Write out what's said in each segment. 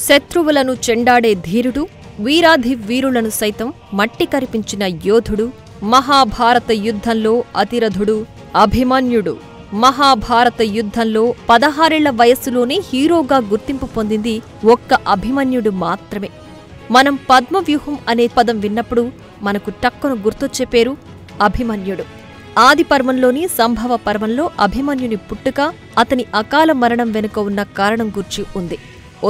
శత్రువులను చెండాడే ధీరుడు, వీరాధి వీరులను సైతం మట్టి కరిపించిన యోధుడు, మహాభారత యుద్ధంలో అతిరథుడు అభిమన్యుడు. మహాభారత యుద్ధంలో 16 ఏళ్ల వయస్సులోనే హీరోగా గుర్తింపు పొందింది ఒక్క అభిమన్యుడు మాత్రమే. మనం పద్మవ్యూహం అనే పదం విన్నప్పుడు మనకు టక్కున గుర్తొచ్చే పేరు అభిమన్యుడు. ఆది పర్వంలోని సంభవ పర్వంలో అభిమన్యుని పుట్టుక, అతని అకాల మరణం వెనుక ఉన్న కారణం గూర్చి ఉంది.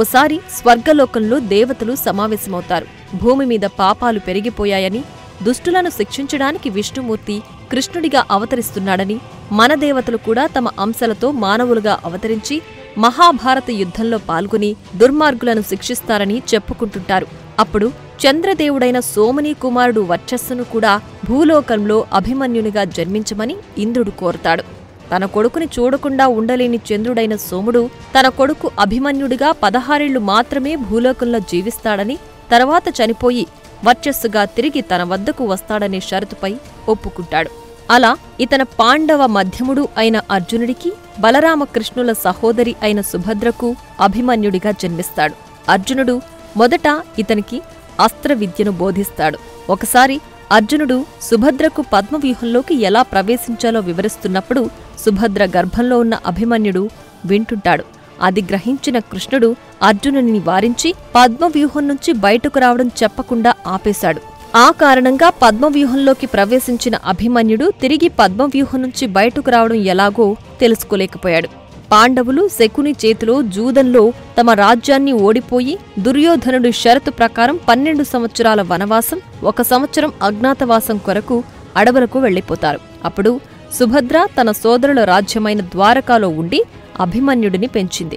ఓసారి స్వర్గలోకంలో దేవతలు సమావేశమవుతారు. భూమి మీద పాపాలు పెరిగిపోయాయని, దుష్టులను శిక్షించడానికి విష్ణుమూర్తి కృష్ణుడిగా అవతరిస్తున్నాడని, మన దేవతలు కూడా తమ అంశలతో మానవులుగా అవతరించి మహాభారత యుద్ధంలో పాల్గొని దుర్మార్గులను శిక్షిస్తారని చెప్పుకుంటుంటారు. అప్పుడు చంద్రదేవుడైన సోమనీ కుమారుడు వర్చస్సును కూడా భూలోకంలో అభిమన్యునిగా జన్మించమని ఇంద్రుడు కోరతాడు. తన కొడుకుని చూడకుండా ఉండలేని చంద్రుడైన సోముడు తన కొడుకు అభిమన్యుడిగా 16 ఏళ్లు మాత్రమే భూలోకంలో జీవిస్తాడని, తర్వాత చనిపోయి వర్చస్సుగా తిరిగి తన వద్దకు వస్తాడనే షరతుపై ఒప్పుకుంటాడు. అలా ఇతన పాండవ మధ్యముడు అయిన అర్జునుడికి, బలరామకృష్ణుల సహోదరి అయిన సుభద్రకు అభిమన్యుడిగా జన్మిస్తాడు. అర్జునుడు మొదట ఇతనికి అస్త్ర విద్యను బోధిస్తాడు. ఒకసారి అర్జునుడు సుభద్రకు పద్మవ్యూహంలోకి ఎలా ప్రవేశించాలో వివరిస్తున్నప్పుడు సుభద్ర గర్భంలో ఉన్న అభిమన్యుడు వింటుంటాడు. అది గ్రహించిన కృష్ణుడు అర్జునుని వారించి పద్మవ్యూహం నుంచి బయటకు రావడం చెప్పకుండా ఆపేశాడు. ఆ కారణంగా పద్మవ్యూహంలోకి ప్రవేశించిన అభిమన్యుడు తిరిగి పద్మవ్యూహం నుంచి బయటకు రావడం ఎలాగో తెలుసుకోలేకపోయాడు. పాండవులు శకుని చేతిలో జూదంలో తమ రాజ్యాన్ని ఓడిపోయి దుర్యోధనుడి షరతు ప్రకారం 12 సంవత్సరాల వనవాసం, 1 సంవత్సరం అజ్ఞాతవాసం కొరకు అడవులకు వెళ్లిపోతారు. అప్పుడు సుభద్ర తన సోదరుల రాజ్యమైన ద్వారకాలో ఉండి అభిమన్యుడిని పెంచింది.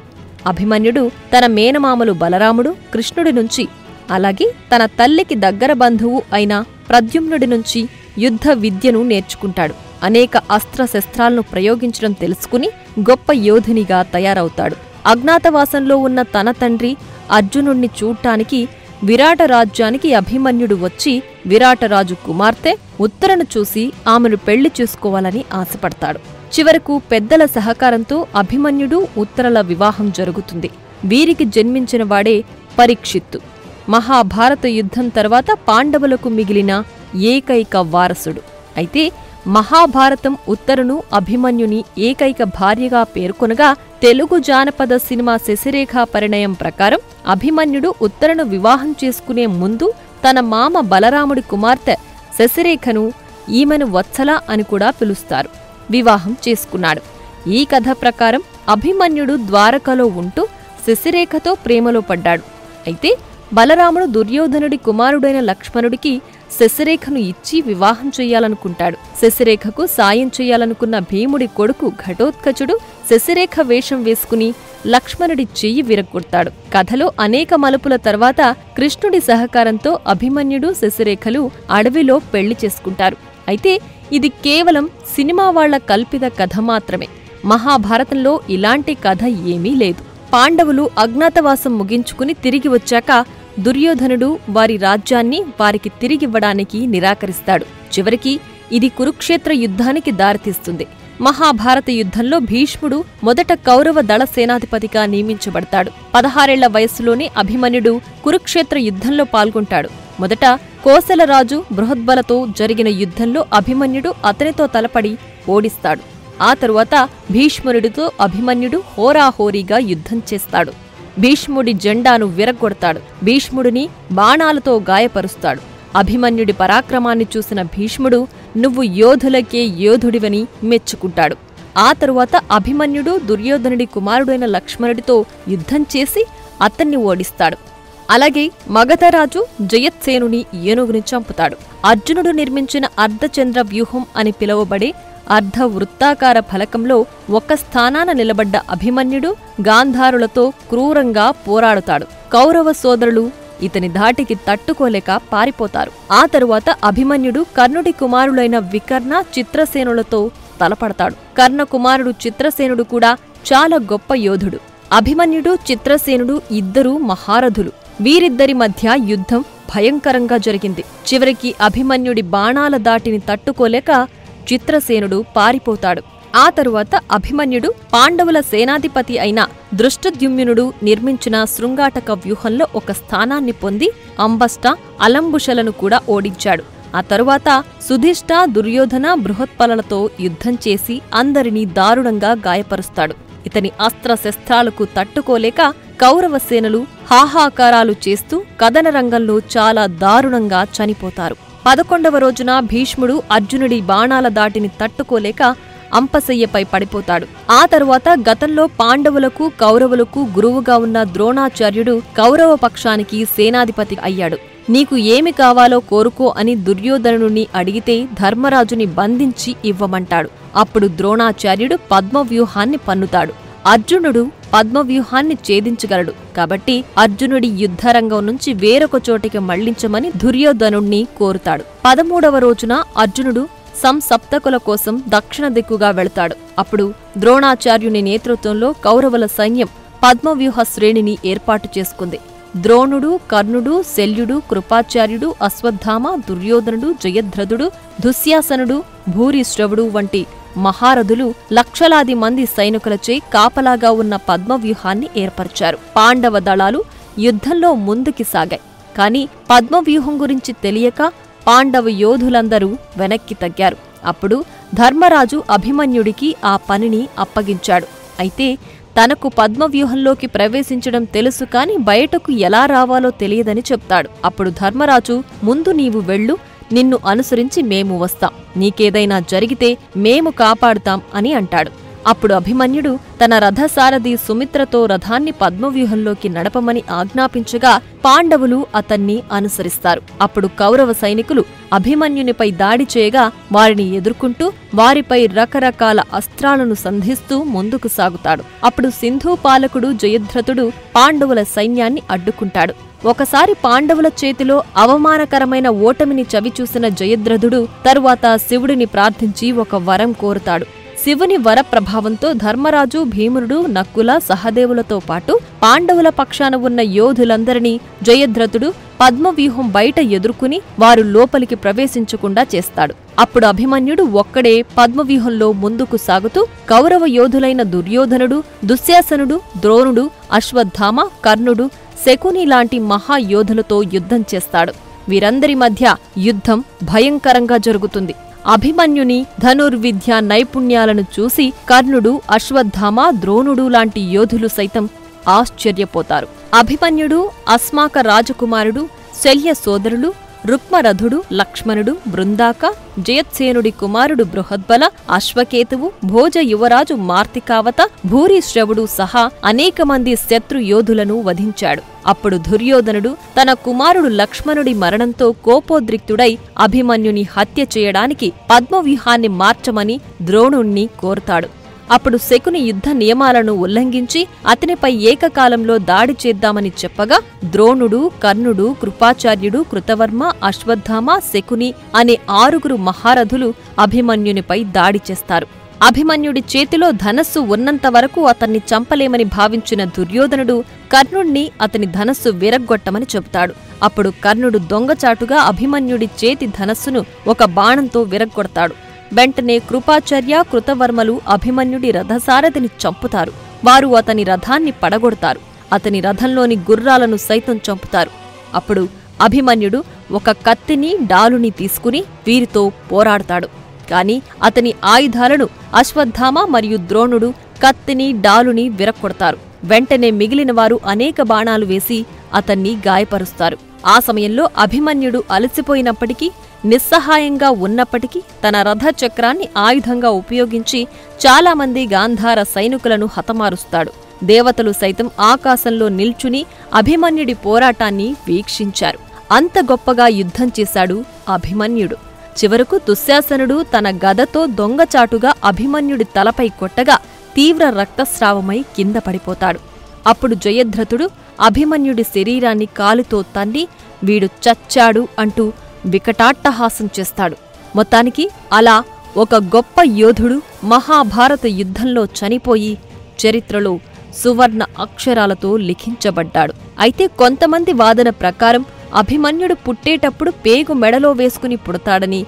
అభిమన్యుడు తన మేనమామలు బలరాముడు, కృష్ణుడి నుంచి, అలాగే తన తల్లికి దగ్గర బంధువు అయిన ప్రద్యుమ్నుడి నుంచి యుద్ధ విద్యను నేర్చుకుంటాడు. అనేక అస్త్రశస్త్రాలను ప్రయోగించడం తెలుసుకుని గొప్ప యోధునిగా తయారవుతాడు. అజ్ఞాతవాసంలో ఉన్న తన తండ్రి అర్జునుణ్ణి చూడ్డానికి విరాట రాజ్యానికి అభిమన్యుడు వచ్చి విరాటరాజు కుమార్తె ఉత్తరను చూసి ఆమెను పెళ్లి చేసుకోవాలని ఆశపడతాడు. చివరకు పెద్దల సహకారంతో అభిమన్యుడు, ఉత్తరల వివాహం జరుగుతుంది. వీరికి జన్మించిన వాడే పరీక్షిత్తు. మహాభారత యుద్ధం తర్వాత పాండవులకు మిగిలిన ఏకైక వారసుడు. అయితే మహాభారతం ఉత్తరను అభిమన్యుని ఏకైక భార్యగా పేర్కొనగా, తెలుగు జానపద సినిమా శశిరేఖ పరిణయం ప్రకారం అభిమన్యుడు ఉత్తరను వివాహం చేసుకునే ముందు తన మామ బలరాముడి కుమార్తె శశిరేఖను, ఈమెను వత్సల అని కూడా పిలుస్తారు, వివాహం చేసుకున్నాడు. ఈ కథ ప్రకారం అభిమన్యుడు ద్వారకలో ఉంటూ శశిరేఖతో ప్రేమలో పడ్డాడు. అయితే బలరాముడు దుర్యోధనుడి కుమారుడైన లక్ష్మణుడికి శశిరేఖను ఇచ్చి వివాహం చెయ్యాలనుకుంటాడు. శశిరేఖకు సాయం చెయ్యాలనుకున్న భీముడి కొడుకు ఘటోత్కచుడు శశిరేఖ వేషం వేసుకుని లక్ష్మణుడి చెయ్యి విరగ్గొడతాడు. కథలో అనేక మలుపుల తర్వాత కృష్ణుడి సహకారంతో అభిమన్యుడు, శశిరేఖలు అడవిలో పెళ్లి చేసుకుంటారు. అయితే ఇది కేవలం సినిమా వాళ్ల కల్పిత కథ మాత్రమే. మహాభారతంలో ఇలాంటి కథ ఏమీ లేదు. పాండవులు అజ్ఞాతవాసం ముగించుకుని తిరిగి వచ్చాక దుర్యోధనుడు వారి రాజ్యాన్ని వారికి తిరిగివ్వడానికి నిరాకరిస్తాడు. చివరికి ఇది కురుక్షేత్ర యుద్ధానికి దారితీస్తుంది. మహాభారత యుద్ధంలో భీష్ముడు మొదట కౌరవ దళ సేనాధిపతిగా నియమించబడతాడు. 16 ఏళ్ల వయస్సులోనే అభిమన్యుడు కురుక్షేత్ర యుద్ధంలో పాల్గొంటాడు. మొదట కోసలరాజు బృహద్బలతో జరిగిన యుద్ధంలో అభిమన్యుడు అతనితో తలపడి ఓడిస్తాడు. ఆ తరువాత భీష్ముడితో అభిమన్యుడు హోరాహోరీగా యుద్ధం చేస్తాడు. భీష్ముడి జెండాను విరగ్గొడతాడు. భీష్ముడిని బాణాలతో గాయపరుస్తాడు. అభిమన్యుడి పరాక్రమాన్ని చూసిన భీష్ముడు నువ్వు యోధులకే యోధుడివని మెచ్చుకుంటాడు. ఆ తరువాత అభిమన్యుడు దుర్యోధనుడి కుమారుడైన లక్ష్మణుడితో యుద్ధం చేసి అతన్ని ఓడిస్తాడు. అలాగే మగధరాజు జయత్సేనుని ఏనుగుని చంపుతాడు. అర్జునుడు నిర్మించిన అర్ధచంద్ర వ్యూహం అని పిలువబడే అర్ధ వృత్తాకార ఫలకంలో ఒక స్థానాన నిలబడ్డ అభిమన్యుడు గాంధారులతో క్రూరంగా పోరాడుతాడు. కౌరవ సోదరులు ఇతని ధాటికి తట్టుకోలేక పారిపోతారు. ఆ తరువాత అభిమన్యుడు కర్ణుడి కుమారులైన వికర్ణ, చిత్రసేనులతో తలపడతాడు. కర్ణ కుమారుడు చిత్రసేనుడు కూడా చాలా గొప్ప యోధుడు. అభిమన్యుడు, చిత్రసేనుడు ఇద్దరూ మహారథులు. వీరిద్దరి మధ్య యుద్ధం భయంకరంగా జరిగింది. చివరికి అభిమన్యుడి బాణాల దాటిని తట్టుకోలేక చిత్రసేనుడు పారిపోతాడు. ఆ తరువాత అభిమన్యుడు పాండవుల సేనాధిపతి అయిన దృష్టద్యుమ్నుడు నిర్మించిన శృంగాటక వ్యూహంలో ఒక స్థానాన్ని పొంది అంబష్ట అలంబుషలను కూడా ఓడించాడు. ఆ తరువాత సుధిష్ట, దుర్యోధన, బృహత్పలలతో యుద్ధం చేసి అందరినీ దారుణంగా గాయపరుస్తాడు. ఇతని అస్త్రశస్త్రాలకు తట్టుకోలేక కౌరవసేనలు హాహాకారాలు చేస్తూ కదనరంగంలో చాలా దారుణంగా చనిపోతారు. 11వ రోజున భీష్ముడు అర్జునుడి బాణాల దాటిని తట్టుకోలేక అంపశయ్యపై పడిపోతాడు. ఆ తరువాత గతంలో పాండవులకు కౌరవులకు గురువుగా ఉన్న ద్రోణాచార్యుడు కౌరవ పక్షానికి సేనాధిపతి అయ్యాడు. నీకు ఏమి కావాలో కోరుకో అని దుర్యోధనుని అడిగితే ధర్మరాజుని బంధించి ఇవ్వమంటాడు. అప్పుడు ద్రోణాచార్యుడు పద్మవ్యూహాన్ని పన్నుతాడు. అర్జునుడు పద్మవ్యూహాన్ని ఛేదించగలడు కాబట్టి అర్జునుడి యుద్ధరంగం నుంచి వేరొక చోటికి మళ్లించమని దుర్యోధనుణ్ణి కోరుతాడు. 13వ రోజున అర్జునుడు సంసప్తకుల కోసం దక్షిణ దిక్కుగా వెళతాడు. అప్పుడు ద్రోణాచార్యుని నేతృత్వంలో కౌరవుల సైన్యం పద్మవ్యూహ శ్రేణిని ఏర్పాటు చేసుకుంది. ద్రోణుడు, కర్ణుడు, శల్యుడు, కృపాచార్యుడు, అశ్వత్థామ, దుర్యోధనుడు, జయద్రథుడు, దుశ్శాసనుడు, భూరిశ్రవుడు వంటి మహారథులు లక్షలాది మంది సైనికులచే కాపలాగా ఉన్న పద్మవ్యూహాన్ని ఏర్పరిచారు. పాండవ దళాలు యుద్ధంలో ముందుకి సాగాయి. కాని పద్మవ్యూహం గురించి తెలియక పాండవ యోధులందరూ వెనక్కి తగ్గారు. అప్పుడు ధర్మరాజు అభిమన్యుడికి ఆ పనిని అప్పగించాడు. అయితే తనకు పద్మవ్యూహంలోకి ప్రవేశించడం తెలుసు కాని బయటకు ఎలా రావాలో తెలియదని చెప్తాడు. అప్పుడు ధర్మరాజు, ముందు నీవు వెళ్ళు, నిన్ను అనుసరించి మేము వస్తాం, నీకేదైనా జరిగితే మేము కాపాడుతాం అని అంటాడు. అప్పుడు అభిమన్యుడు తన రథసారథి సుమిత్రతో రథాన్ని పద్మవ్యూహంలోకి నడపమని ఆజ్ఞాపించగా పాండవులు అతన్ని అనుసరిస్తారు. అప్పుడు కౌరవ సైనికులు అభిమన్యునిపై దాడి చేయగా వారిని ఎదుర్కొంటూ వారిపై రకరకాల అస్త్రాలను సంధిస్తూ ముందుకు సాగుతాడు. అప్పుడు సింధు పాలకుడు జయద్రథుడు పాండవుల సైన్యాన్ని అడ్డుకుంటాడు. ఒకసారి పాండవుల చేతిలో అవమానకరమైన ఓటమిని చవిచూసిన జయద్రథుడు తరువాత శివుడిని ప్రార్థించి ఒక వరం కోరుతాడు. శివుని వర ప్రభావంతో ధర్మరాజు, భీముడు, నకుల, సహదేవులతో పాటు పాండవుల పక్షాన ఉన్న యోధులందరినీ జయద్రథుడు పద్మవ్యూహం బయట ఎదుర్కొని వారు లోపలికి ప్రవేశించకుండా చేస్తాడు. అప్పుడు అభిమన్యుడు ఒక్కడే పద్మవ్యూహంలో ముందుకు సాగుతూ కౌరవ యోధులైన దుర్యోధనుడు, దుశ్శాసనుడు, ద్రోణుడు, అశ్వత్థామ, కర్ణుడు, శకుని లాంటి మహాయోధులతో యుద్ధం చేస్తాడు. వీరందరి మధ్య యుద్ధం భయంకరంగా జరుగుతుంది. అభిమన్యుని ధనుర్విద్య నైపుణ్యాలను చూసి కర్ణుడు, అశ్వత్థామ, ద్రోణుడు లాంటి యోధులు సైతం ఆశ్చర్యపోతారు. అభిమన్యుడు అస్మాక రాజకుమారుడు, శల్య సోదరులు రుక్మరథుడు, లక్ష్మణుడు, బృందాక, జయత్సేనుడి కుమారుడు బృహద్బల, అశ్వకేతువు, భోజ యువరాజు మార్తికావత, భూరిశ్రవుడు సహా అనేక మంది శత్రు యోధులను వధించాడు. అప్పుడు దుర్యోధనుడు తన కుమారుడు లక్ష్మణుడి మరణంతో కోపోద్రిక్తుడై అభిమన్యుని హత్య చేయడానికి పద్మవ్యూహాన్ని మార్చమని ద్రోణుణ్ణి కోరుతాడు. అప్పుడు శకుని యుద్ధ నియమాలను ఉల్లంఘించి అతనిపై ఏకకాలంలో దాడి చేద్దామని చెప్పగా ద్రోణుడు, కర్ణుడు, కృపాచార్యుడు, కృతవర్మ, అశ్వత్థామ, శకుని అనే 6 మహారథులు అభిమన్యునిపై దాడి చేస్తారు. అభిమన్యుడి చేతిలో ధనస్సు ఉన్నంత వరకు అతన్ని చంపలేమని భావించిన దుర్యోధనుడు కర్ణుణ్ణి అతని ధనస్సు విరగ్గొట్టమని చెబుతాడు. అప్పుడు కర్ణుడు దొంగచాటుగా అభిమన్యుడి చేతి ధనస్సును ఒక బాణంతో విరగ్గొడతాడు. వెంటనే కృపాచార్య, కృతవర్మలు అభిమన్యుడి రథసారథిని చంపుతారు. వారు అతని రథాన్ని పడగొడతారు. అతని రథంలోని గుర్రాలను సైతం చంపుతారు. అప్పుడు అభిమన్యుడు ఒక కత్తిని, డాలుని తీసుకుని వీరితో పోరాడతాడు. కాని అతని ఆయుధాలను అశ్వత్థామ మరియు ద్రోణుడు కత్తిని, డాలుని విరక్కొడతారు. వెంటనే మిగిలిన వారు అనేక బాణాలు వేసి అతన్ని గాయపరుస్తారు. ఆ సమయంలో అభిమన్యుడు అలసిపోయినప్పటికీ, నిస్సహాయంగా ఉన్నప్పటికీ తన రథచక్రాన్ని ఆయుధంగా ఉపయోగించి చాలామంది గాంధార సైనికులను హతమారుస్తాడు. దేవతలు సైతం ఆకాశంలో నిల్చుని అభిమన్యుడి పోరాటాన్ని వీక్షించారు. అంత గొప్పగా యుద్ధం చేశాడు అభిమన్యుడు. చివరకు దుశ్శాసనుడు తన గదతో దొంగచాటుగా అభిమన్యుడి తలపై కొట్టగా తీవ్ర రక్తస్రావమై కింద పడిపోతాడు. అప్పుడు జయద్రథుడు అభిమన్యుడి శరీరాన్ని కాలుతో తన్ని వీడు చచ్చాడు అంటూ వికటాట్టహాసం చేస్తాడు. మొత్తానికి అలా ఒక గొప్ప యోధుడు మహాభారత యుద్ధంలో చనిపోయి చరిత్రలో సువర్ణ అక్షరాలతో లిఖించబడ్డాడు. అయితే కొంతమంది వాదన ప్రకారం అభిమన్యుడు పుట్టేటప్పుడు పేగు మెడలో వేసుకుని పుడతాడని,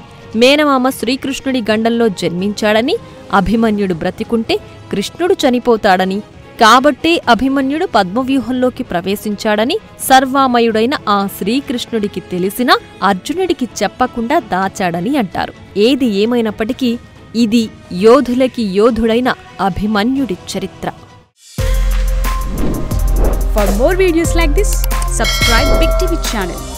మేనమామ శ్రీకృష్ణుడి గండంలో జన్మించాడని, అభిమన్యుడు బ్రతికుంటే కృష్ణుడు చనిపోతాడని, కాబట్టే అభిమన్యుడు పద్మవ్యూహంలోకి ప్రవేశించాడని సర్వామయుడైన ఆ శ్రీకృష్ణుడికి తెలిసినా అర్జునుడికి చెప్పకుండా దాచాడని అంటారు. ఏది ఏమైనప్పటికీ ఇది యోధులకి యోధుడైన అభిమన్యుడి చరిత్ర. For more videos like this, subscribe Big TV channel.